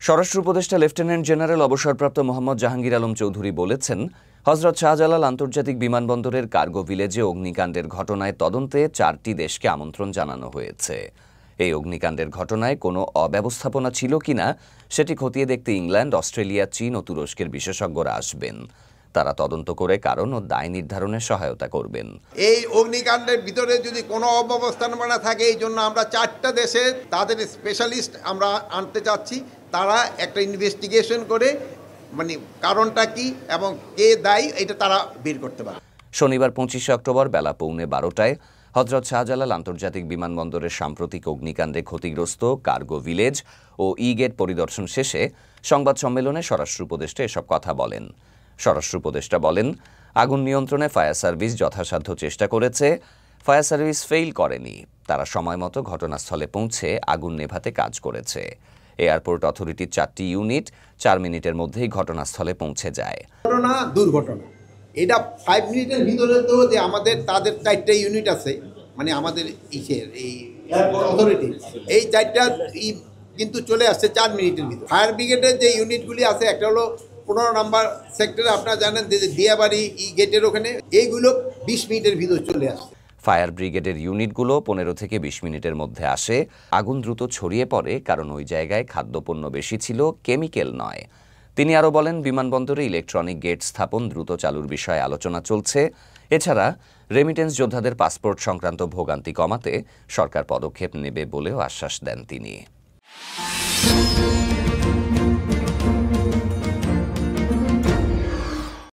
স্বরাষ্ট্র উপদেষ্টা lieutenant general অবসরপ্রাপ্ত মোহাম্মদ জাহাঙ্গীর আলম চৌধুরী বলেছেন, হযরত শাহজালাল আন্তর্জাতিক বিমানবন্দরের কার্গো ভিলেজে অগ্নিকাণ্ডের ঘটনায় তদন্তে 4টি দেশকে আমন্ত্রণ জানানো হয়েছে। এই অগ্নিকাণ্ডের ঘটনায় কোনো অব্যবস্থাপনা ছিল কিনা সেটি খতিয়ে দেখতে ইংল্যান্ড, অস্ট্রেলিয়া, চীন ও তুরস্কের বিশেষজ্ঞরা আসবেন। তারা তদন্ত করে কারণ ও দায় নির্ধারণে সহায়তা করবেন। এই অগ্নিকাণ্ডের ভিতরে যদি কোনো অব্যবস্থাপনা থাকে, এই জন্য আমরা 4টা দেশের তাদের স্পেশালিস্ট আমরা আনতে চাচ্ছি। তারা একটা ইনভেস্টিগেশন করে কারণটা কি এবং কে দায়ী এটা তারা বের করতে পারে। শনিবার 25 অক্টোবর বেলা 11:15টায় হযরত শাহজালাল আন্তর্জাতিক বিমানবন্দরের সাম্প্রতিক অগ্নিকাণ্ডে ক্ষতিগ্রস্ত কার্গো ভিলেজ ও ই-গেট পরিদর্শন শেষে সংবাদ সম্মেলনে স্বরাষ্ট্র উপদেষ্টা এসব কথা বলেন। স্বরাষ্ট্র উপদেষ্টা বলেন, আগুন নিয়ন্ত্রণে ফায়ার সার্ভিস যথাসাধ্য চেষ্টা করেছে। ফায়ার সার্ভিস ফেইল করেনি। তারা সময়মতো ঘটনাস্থলে পৌঁছে আগুন নেভাতে কাজ করেছে। এয়ারপোর্ট অথরিটির 4টি ইউনিট 4 মিনিটের মধ্যেই ঘটনাস্থলে পৌঁছে যায়। দুর্ঘটনা এটা 5 মিনিটের ভিতরে তো যে তাদের 4টা ইউনিট আছে, আমাদের এই অথরিটি এই 4টা কিন্তু চলে আসছে 4 মিনিটের ভিতরে। ফায়ার ব্রিগেডের যে ইউনিটগুলি আছে, একটা হলো 15 নম্বর সেক্টরে, আপনারা জানেন যে দিয়াবাড়ি গেটের ওখানে, এইগুলো 20 মিনিটের ভিতরে চলে আসছে। ফায়ার ব্রিগেডের ইউনিটগুলো 15 থেকে 20 মিনিটের মধ্যে আসে। আগুন দ্রুত ছড়িয়ে পড়ে কারণ ওই জায়গায় খাদ্যপণ্য বেশি ছিল, কেমিক্যাল নয়। তিনি আরও বলেন, বিমানবন্দরে ইলেকট্রনিক গেট স্থাপন দ্রুত চালুর বিষয়ে আলোচনা চলছে। এছাড়া রেমিটেন্স যোদ্ধাদের পাসপোর্ট সংক্রান্ত ভোগান্তি কমাতে সরকার পদক্ষেপ নেবে বলেও আশ্বাস দেন তিনি।